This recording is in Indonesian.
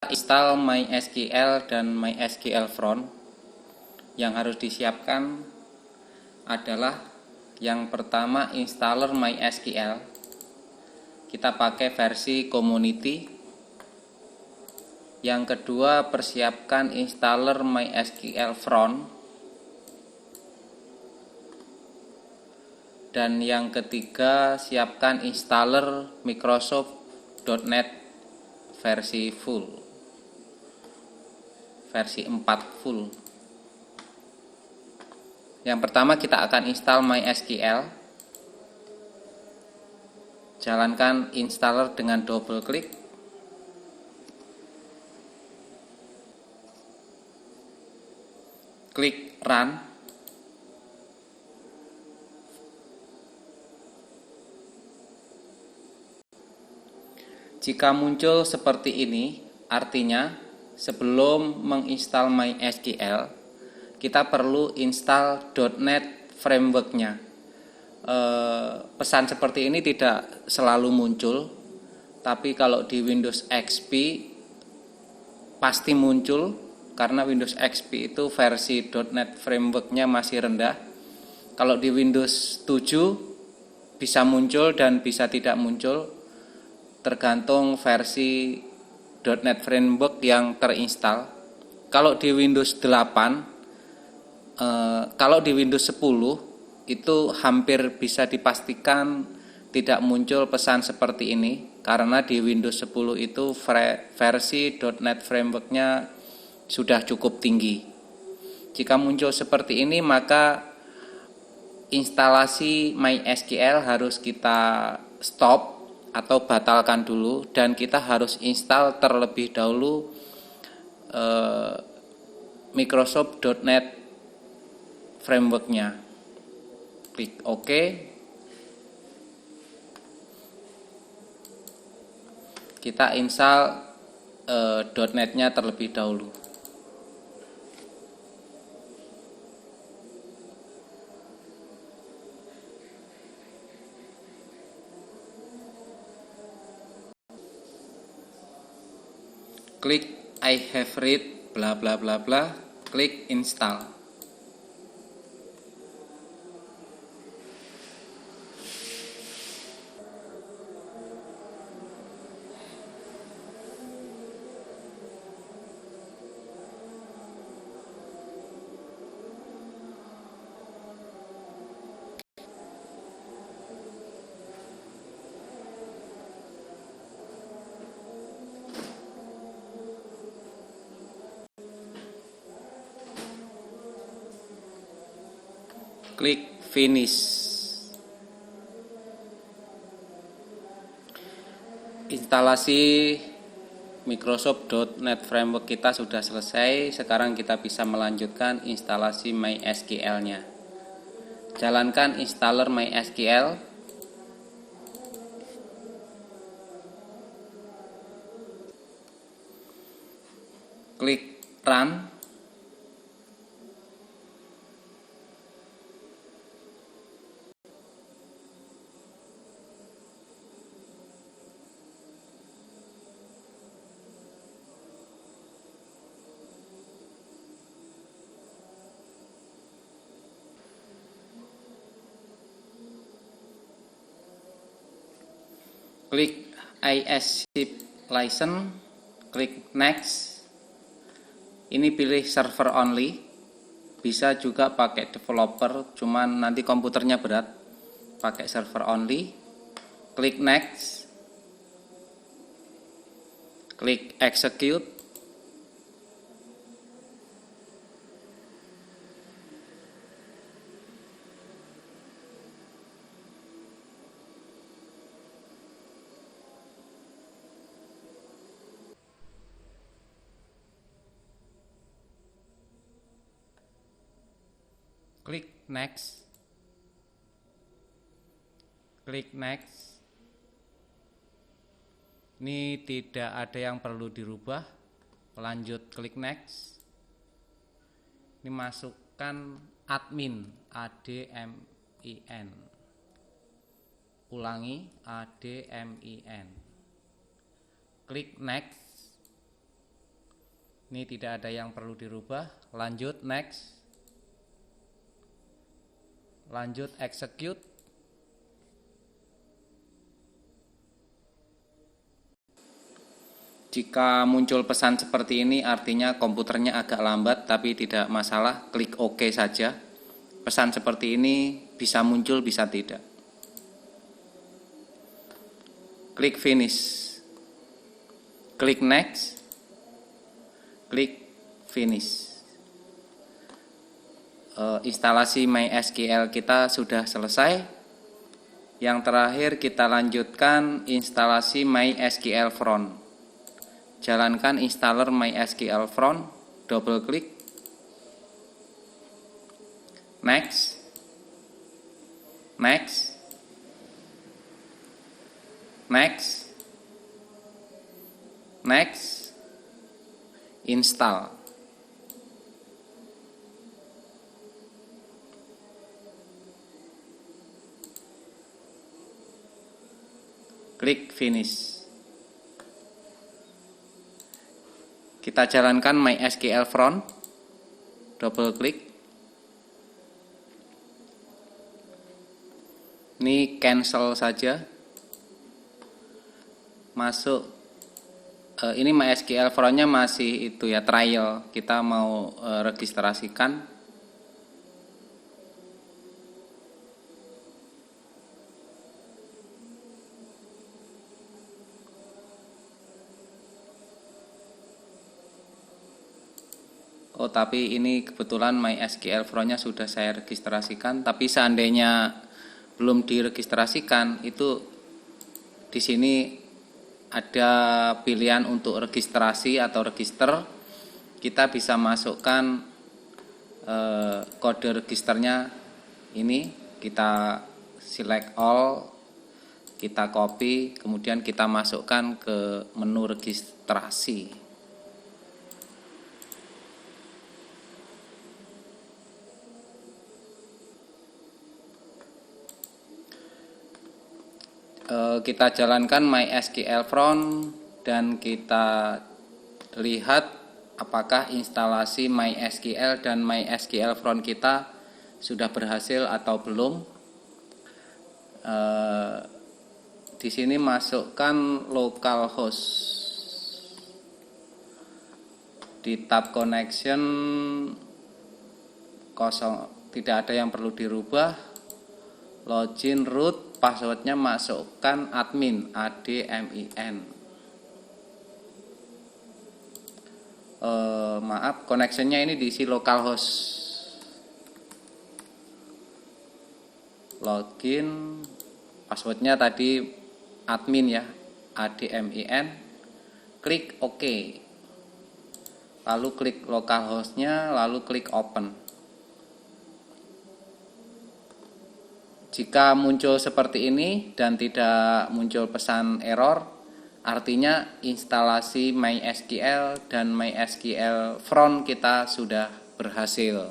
Install MySQL dan MySQL Front. Yang harus disiapkan adalah yang pertama installer MySQL. Kita pakai versi community. Yang kedua, persiapkan installer MySQL Front. Dan yang ketiga, siapkan installer Microsoft.NET versi full. Versi 4 full. Yang pertama kita akan install MySQL. Jalankan installer dengan double klik. Klik run. Jika muncul seperti ini, artinya sebelum menginstal MySQL, kita perlu install .NET framework-nya. Pesan seperti ini tidak selalu muncul, tapi kalau di Windows XP pasti muncul, karena Windows XP itu versi .NET framework-nya masih rendah. Kalau di Windows 7 bisa muncul dan bisa tidak muncul, tergantung versi .NET Framework yang terinstall. Kalau di Windows 8, kalau di Windows 10 itu hampir bisa dipastikan tidak muncul pesan seperti ini, karena di Windows 10 itu versi .NET Framework-nya sudah cukup tinggi. Jika muncul seperti ini, maka instalasi MySQL harus kita stop atau batalkan dulu, dan kita harus install terlebih dahulu Microsoft.NET framework-nya. Klik OK. Kita install .NET-nya terlebih dahulu. Klik I have read bla bla bla bla, klik install. Klik finish. Instalasi Microsoft.NET Framework kita sudah selesai. Sekarang kita bisa melanjutkan instalasi MySQL-nya. Jalankan installer MySQL. Klik run. Klik IS-SHIP license, klik next. Ini pilih server only. Bisa juga pakai developer, cuman nanti komputernya berat. Pakai server only. Klik next. Klik execute. Klik next. Klik next. Ini tidak ada yang perlu dirubah. Lanjut klik next. Ini masukkan admin, ADMIN. Ulangi, ADMIN. Klik next. Ini tidak ada yang perlu dirubah. Lanjut, next. Lanjut, execute. Jika muncul pesan seperti ini artinya komputernya agak lambat, tapi tidak masalah, klik OK saja. Pesan seperti ini bisa muncul, bisa tidak. Klik finish. Klik next. Klik finish. Instalasi MySQL kita sudah selesai. Yang terakhir kita lanjutkan instalasi MySQL Front. Jalankan installer MySQL Front, double klik, next, next, next, next, install. Klik finish. Kita jalankan MySQL Front, double klik. Ini cancel saja. Masuk. Ini MySQL Front-nya masih itu ya, trial. Kita mau registrasikan. Oh, tapi ini kebetulan MySQL Front-nya sudah saya registrasikan. Tapi seandainya belum diregistrasikan, itu di sini ada pilihan untuk registrasi atau register. Kita bisa masukkan kode registernya ini. Kita select all, kita copy, kemudian kita masukkan ke menu registrasi. Kita jalankan MySQL Front dan kita lihat apakah instalasi MySQL dan MySQL Front kita sudah berhasil atau belum. Di sini masukkan localhost. Di tab connection kosong, tidak ada yang perlu dirubah. Login root. Passwordnya masukkan admin, admin. Maaf, connectionnya ini diisi localhost. Login, passwordnya tadi admin ya, admin. Klik OK. Lalu klik localhostnya, lalu klik open. Jika muncul seperti ini dan tidak muncul pesan error, artinya instalasi MySQL dan MySQL Front kita sudah berhasil.